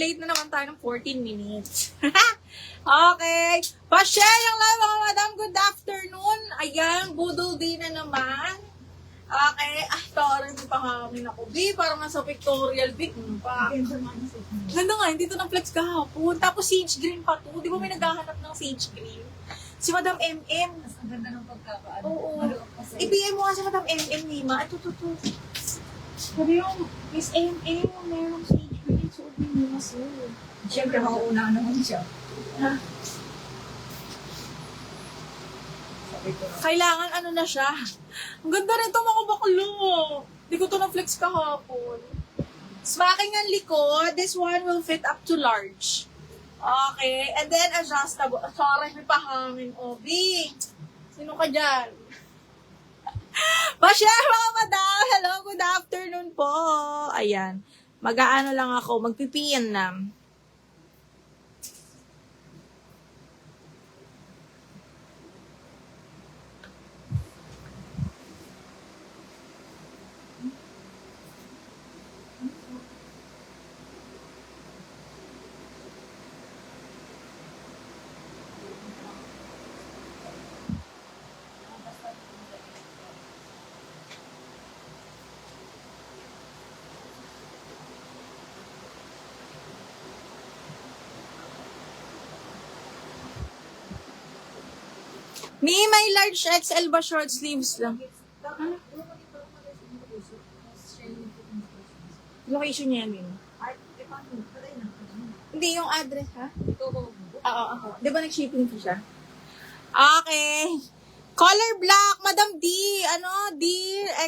late na naman tayo ng 14 minutes. Okay. Pa-share yung live mga madam. Good afternoon. Ayan, budol din na naman. Okay. Ay, taray mo pahangin ako. B, parang nasa pictorial big pa. Ganda nga, hindi to ng flex kahapon. Tapos sage green pa to. Di ba may naghahanap ng sage green? Si Madam MM. Mas ang ganda ng pagkakaano. Oo. I-PM mo nga si Madam MM, Nima. Ito. Sabi yung Miss MM, merong sage green. Suot din mo mas yun. Siyempre, mauuna naman siya. Ha? Sabi ko, Kailangan ano na siya. Ang ganda rin ito mga baklo. Hindi ko to na-flex kahapon. Smacking ang likod. This one will fit up to large. Okay. And then adjustable. Sorry, may pahangin. Obi. Sino ka dyan? Pa-share mga madam. Hello, good afternoon po. Ayan. Mag-aano lang ako. Magpipiyan na. May large XL ba short sleeves lang? Location niya yan, Hindi, yung address, ha? Oo. Di ba nag-shipping ko siya? Okay. Color black, Madam D. D,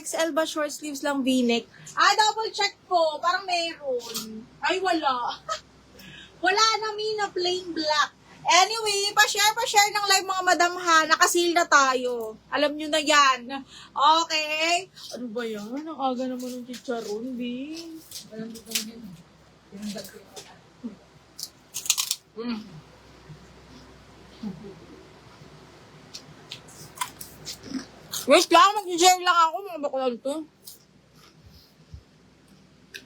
XL ba short sleeves lang V-neck? Double check po. Parang meron. Ay, wala. Wala na, Mina. Plain black. Anyway, pa-share ng live mga madam ha. Nakasil na tayo. Alam nyo na yan. Okay. Ano ba yan? Ang aga naman ng chicharon, B. walang dito yun. Tinanggal ko yung Wait lang, mag-share lang ako. Mga baklan to.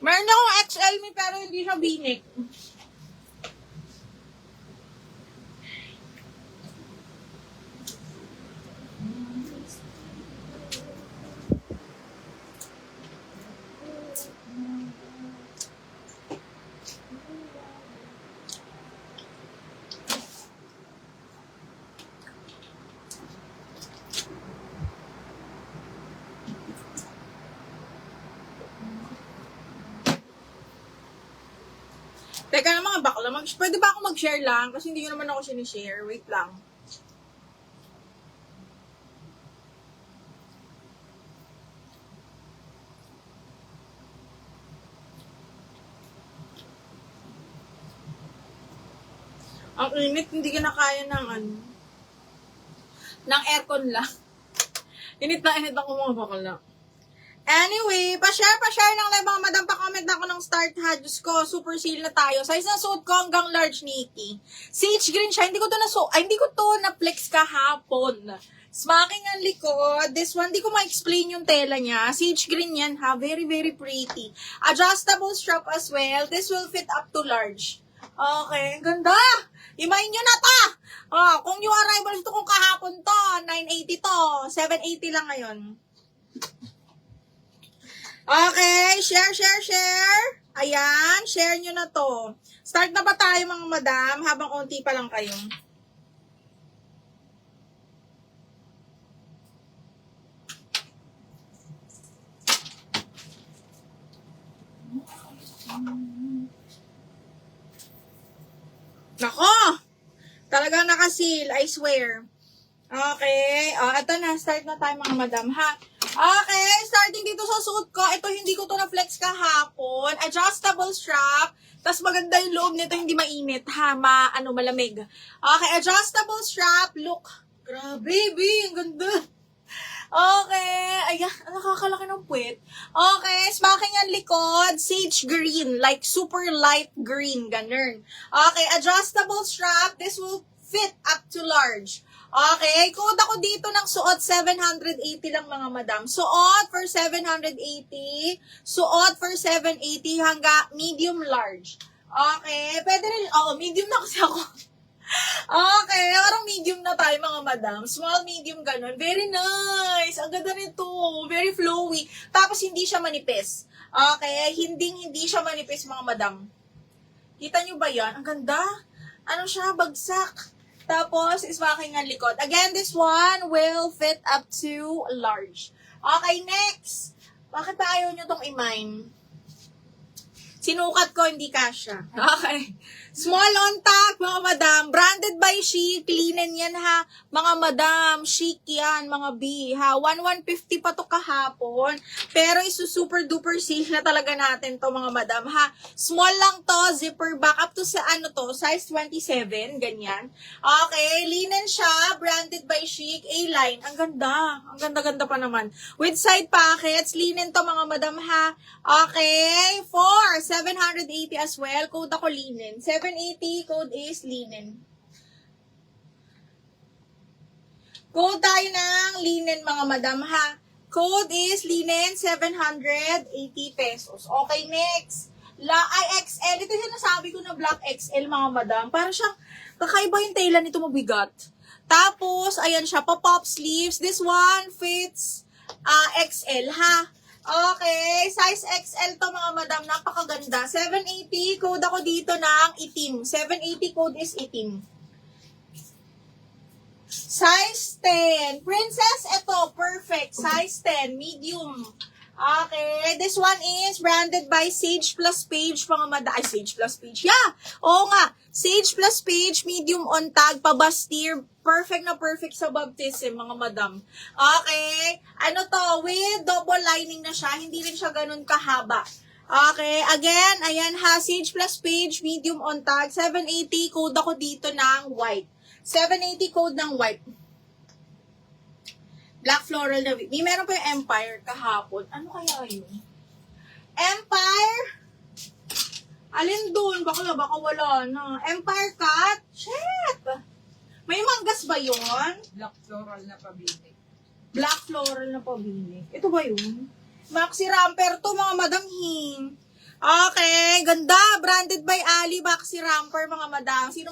Meron akong XL me pero hindi siya V-neck. Teka na mga bakla, pwede ba ako mag-share lang? Kasi hindi ko naman ako sinishare. Wait lang. Ang init, hindi ka na kaya ng ng aircon lang. Init ako mga bakla. Anyway, pa-share ng live mga madam. Pa-comment na ako ng start ha. Diyos ko, super seal na tayo. Size na suit ko hanggang large, Nikki. Sage green siya. Hindi ko to na-flex kahapon. Smacking ang likod. This one, hindi ko ma-explain yung tela niya. Sage green yan ha. Very, very pretty. Adjustable strap as well. This will fit up to large. Okay, ganda. Imayin nyo na ta. Kung yung arrival ito kung kahapon to, 980 to. 780 lang ngayon. Okay, share. Ayan, share nyo na to. Start na ba tayo mga madam? Habang konti pa lang kayo. Nako! Talagang nakasil, I swear. Okay, ito na, start na tayo mga madam ha. Okay, starting dito sa suot ko, ito hindi ko to na-flex kahapon. Adjustable strap. Tapos maganda yung loob nito, hindi mainit ha, malamig. Okay, adjustable strap. Look, grabe, baby, ang ganda. Okay, ayan, nakakalaki ng puwet. Okay, smacking ang likod, sage green, like super light green, ganun. Okay, adjustable strap, this will fit up to large. Okay, code ako dito ng suot 780 lang mga madam. Suot for 780, suot for 780 hanggang medium large. Okay, pwede rin, medium na kasi ako. Okay, parang medium na tayo mga madam. Small, medium, ganun. Very nice. Ang ganda nito. Very flowy. Tapos hindi siya manipis. Okay, hindi siya manipis mga madam. Kita nyo ba yan? Ang ganda. Ano siya? Bagsak. Tapos, iswaking ang likod. Again, this one will fit up to large. Okay, next. Bakit ba ayaw nyo tong i-mine? Sinukat ko, hindi kasha. Okay. Small on top, mga madam. Branded by Chic. Linen yan, ha. Mga madam, Chic yan, mga B, ha. 1,150 pa to kahapon. Pero super duper safe na talaga natin to, mga madam, ha. Small lang to, zipper back. Up to sa, size 27, ganyan. Okay, linen siya. Branded by Chic. A-line. Ang ganda. Ang ganda-ganda pa naman. With side pockets, linen to, mga madam, ha. Okay, for 780 as well. Code ako linen. 780, code is linen. Code tayo ng linen, mga madam, ha. Code is linen, 780 pesos. Okay, next. XL. Ito yung nasabi ko na black XL, mga madam. Parang siyang, kakaiba yung tela nito, mabigat. Tapos, ayan siya, pop-up sleeves. This one fits XL, ha. Okay, size XL to, mga madam, napakaganda. 780, code ako dito ng itim. 780 code is itim. Size 10. Princess, ito, perfect. Size 10, medium. Okay, this one is branded by Sage Plus Page, mga madam. Ay, Sage Plus Page. Yeah, oo nga. Sage Plus Page, medium on tag, pabastir. Perfect na perfect sa baptism, mga madam. Okay, ano to, with double lining na siya. Hindi rin siya ganun kahaba. Okay, again, ayan ha, Sage Plus Page, medium on tag. 780, code ako dito ng white. 780 code ng white. Black floral na wig. May meron pa yung Empire kahapon. Ano kaya yun? Empire? Alin dun? Baka wala na. Empire cut? Shit! May manggas ba yun? Black floral na pabili. Black floral na pabili. Ito ba yun? Maxi Ramper to, mga madam hing. Okay, ganda. Branded by Ali, Maxi Ramper, mga madam. Sino